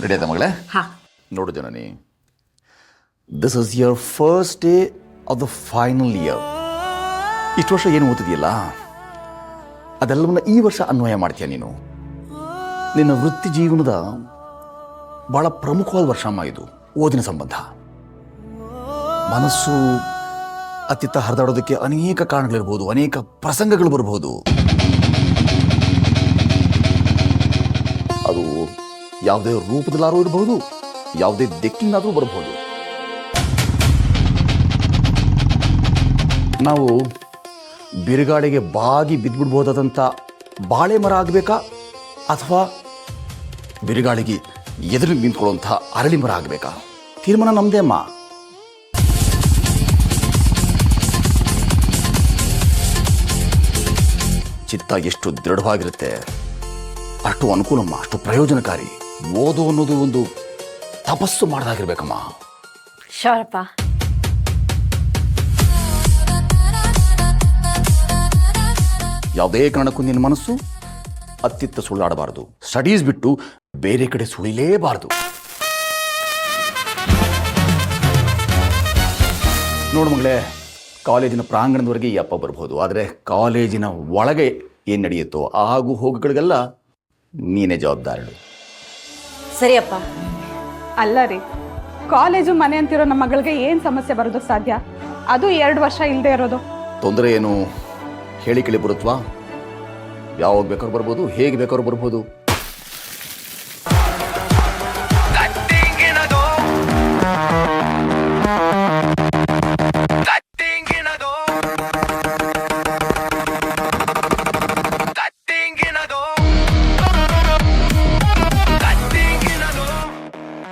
Ready ಆಯ್ತಾ ಮಗಳೇ? ಹಾ. ನೋಡು Janani, this is your first day of the final year. ಇಷ್ಟು ವರ್ಷ ಏನು ಓದಿದೆಯಲ್ಲ ಅದೆಲ್ಲವನ್ನ ಈ ವರ್ಷ ಅನ್ವಯ ಮಾಡ್ತೀಯ ನೀನು. ನಿನ್ನ ವೃತ್ತಿ ಜೀವನದ ಬಹಳ ಪ್ರಮುಖವಾದ ವರ್ಷ ಅಮ್ಮ ಇದು. ಓದಿನ ಸಂಬಂಧ ಮನಸ್ಸು ಅತ್ತಿತ್ತ ಹರಿದಾಡೋದಕ್ಕೆ ಅನೇಕ ಕಾರಣಗಳಿರ್ಬೋದು, ಅನೇಕ ಪ್ರಸಂಗಗಳು ಬರಬಹುದು. ಅದು ಯಾವುದೇ ರೂಪದಲ್ಲಾದರೂ ಇರಬಹುದು, ಯಾವುದೇ ದಿಕ್ಕಿನಾದರೂ ಬರಬಹುದು. ನಾವು ಬಿರುಗಾಳಿಗೆ ಬಾಗಿ ಬಿದ್ದುಬಿಡ್ಬೋದಾದಂಥ ಬಾಳೆ ಮರ ಆಗಬೇಕಾ ಅಥವಾ ಬಿರುಗಾಳಿಗೆ ಎದುರಿಗೆ ನಿಂತ್ಕೊಳ್ಳುವಂಥ ಅರಳಿ ಮರ ಆಗಬೇಕಾ? ತೀರ್ಮಾನ ನಮ್ಮದೇ ಅಮ್ಮ. ಚಿತ್ತ ಎಷ್ಟು ದೃಢವಾಗಿರುತ್ತೆ ಅಷ್ಟು ಅನುಕೂಲಮ್ಮ, ಅಷ್ಟು ಪ್ರಯೋಜನಕಾರಿ. ಓದು ಅನ್ನೋದು ಒಂದು ತಪಸ್ಸು ಮಾಡ್ದಾಗಿರ್ಬೇಕಮ್ಮ. ಶೋರಪ್ಪ. ಯಾವುದೇ ಕಾರಣಕ್ಕೂ ನಿನ್ನ ಮನಸ್ಸು ಅತ್ತಿತ್ತ ಸುಳ್ಳಾಡಬಾರದು. ಸ್ಟಡೀಸ್ ಬಿಟ್ಟು ಬೇರೆ ಕಡೆ ಸುಳಿಲೇಬಾರದು. ನೋಡು ಮಗಳೇ, ಕಾಲೇಜಿನ ಪ್ರಾಂಗಣದವರೆಗೆ ಈ ಅಪ್ಪ ಬರ್ಬೋದು, ಆದರೆ ಕಾಲೇಜಿನ ಒಳಗೆ ಏನು ನಡೆಯುತ್ತೋ ಆಗು ಹೋಗುಗಳಿಗೆಲ್ಲ ನೀನೇ ಜವಾಬ್ದಾರಳು. ಸರಿಯಪ್ಪ. ಅಲ್ಲ ರೀ, ಕಾಲೇಜು ಮನೆ ಅಂತಿರೋ ನಮ್ಮ ಮಗಳಿಗೆ ಏನು ಸಮಸ್ಯೆ ಬರೋದಕ್ಕೆ ಸಾಧ್ಯ? ಅದು 2 ವರ್ಷ ಇಲ್ಲದೆ ಇರೋದು. ತೊಂದರೆ ಏನು ಹೇಳಿ ಕೇಳಿ ಬರುತ್ವಾ? ಯಾವಾಗ ಬೇಕಾದ್ರೂ ಬರ್ಬೋದು, ಹೇಗೆ ಬೇಕಾದ್ರೂ ಬರ್ಬೋದು.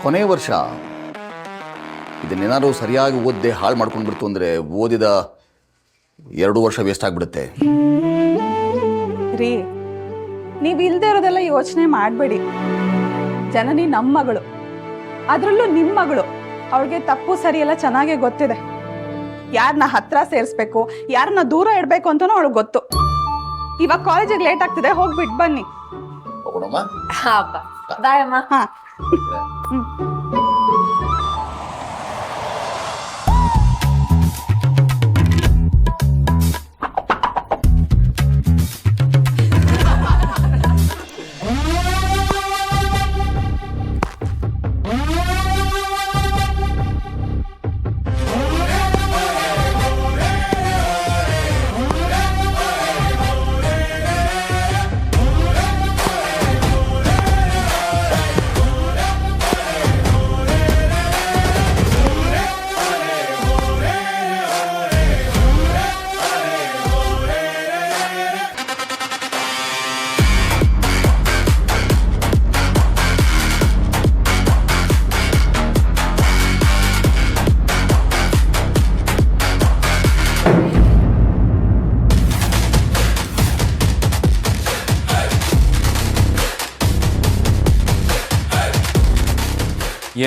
ಕೊನೆ ವರ್ಷ ಇದನ್ನೇನಾದ್ರು ಸರಿಯಾಗಿ ಓದ್ದೆ ಹಾಳು ಮಾಡ್ಕೊಂಡು ಬಿಡ್ತು ಅಂದರೆ ಓದಿದ 2 ವರ್ಷ ವೇಸ್ಟ್ ಆಗಿಬಿಡುತ್ತೆ. ರೀ, ನೀವು ಇಲ್ಲದೆ ಇರೋದೆಲ್ಲ ಯೋಚನೆ ಮಾಡಬೇಡಿ. ಜನನಿ ನಮ್ಮ ಮಗಳು, ಅದರಲ್ಲೂ ನಿಮ್ಮ ಮಗಳು. ಅವಳಿಗೆ ತಪ್ಪು ಸರಿ ಎಲ್ಲ ಚೆನ್ನಾಗೇ ಗೊತ್ತಿದೆ. ಯಾರನ್ನ ಹತ್ರ ಸೇರಿಸ್ಬೇಕು, ಯಾರನ್ನ ದೂರ ಇಡಬೇಕು ಅಂತನೂ ಅವಳಿಗೆ ಗೊತ್ತು. ಇವಾಗ ಕಾಲೇಜಿಗೆ ಲೇಟ್ ಆಗ್ತಿದೆ, ಹೋಗ್ಬಿಟ್ಟು ಬನ್ನಿ. ಹಾ ಅಪ್ಪ. ಬಾಯ್ ಅಮ್ಮ. ಹಾ.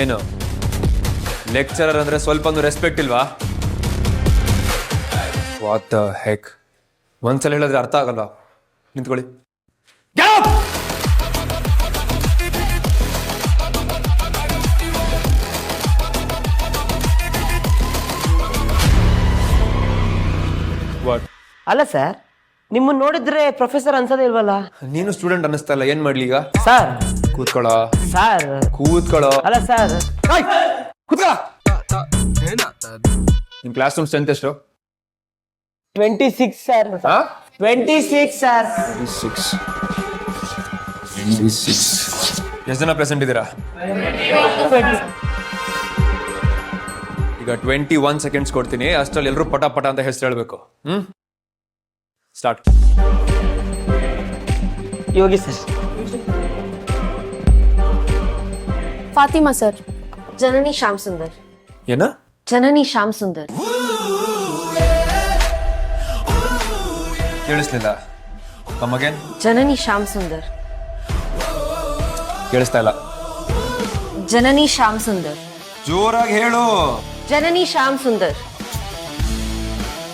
ಏನು ಲೆಕ್ಚರರ್ ಅಂದ್ರೆ ಸ್ವಲ್ಪ ರೆಸ್ಪೆಕ್ಟ್ ಇಲ್ವಾ? What the heck? ಒಂದ್ಸಲ ಹೇಳಿದ್ರೆ ಅರ್ಥ ಆಗಲ್ವಾ? ನಿಂತ್ಕೊಳ್ಳಿ. ವಾಟ್? ಅಲ್ಲ ಸರ್, ನಿಮ್ಮನ್ನ ನೋಡಿದ್ರೆ ಪ್ರೊಫೆಸರ್ ಅನ್ಸೋದೇ ಇಲ್ವಲ್ಲ? ನೀನು ಸ್ಟೂಡೆಂಟ್ ಅನ್ನಿಸ್ತಾ ಇಲ್ಲ, ಏನ್ ಮಾಡ್ಲಿ ಈಗ? ಸರ್ ಕೂತ್ಕೊಳ್ಳೋ. ಸರ್ ಕೂತ್ಕೊಳ್ಳೋ. ಅಲ್ಲ ಸರ್, ಕೂತ್ಕೊಳ್ಳೋ. ನಿಮ್ ಕ್ಲಾಸ್ ರೂಮ್ ಸ್ಟ್ರೆಂತ್ ಎಷ್ಟು? 26 ಸರ್. 26 ಸರ್. 26. ಎಷ್ಟು ಜನ ಪ್ರೆಸೆಂಟ್ ಇದ್ದೀರಾ? ಈಗ 21 ಸೆಕೆಂಡ್ಸ್ ಕೊಡ್ತೀನಿ, ಅಷ್ಟ್ರಲ್ಲಿ ಎಲ್ಲರೂ ಪಟ ಪಟ ಅಂತ ಹೆಸರು ಹೇಳ್ಬೇಕು. Start. Yogi sir. Fatima sir. Janani Shyam Sundar. ಏನ? ಜನನಿ ಶ್ಯಾಮ್ ಸುಂದರ್. ಕೇಳಿಸ್ಲಿಲ್ಲ. ಅಮ್ಮಗೇನ್? ಜನನಿ ಶ್ಯಾಮ್ ಸುಂದರ್. ಕೇಳಿಸ್ತಾ ಇಲ್ಲ. ಜನನಿ ಶ್ಯಾಮ್ ಸುಂದರ್. ಜೋರಾಗಿ ಹೇಳು. ಜನನಿ ಶ್ಯಾಮ್ ಸುಂದರ್.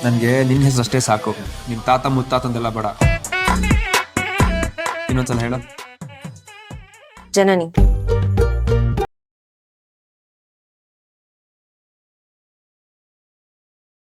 ನನಗೆ ನಿನ್ನ ಹೆಸರು ಅಷ್ಟೇ ಸಾಕು, ನಿನ್ನ ತಾತ ಮುತ್ತಾತಂದೆಲ್ಲ ಬೇಡ. ಇನ್ನೊಂದ್ಸಲ ಹೇಳು. ಜನನಿ.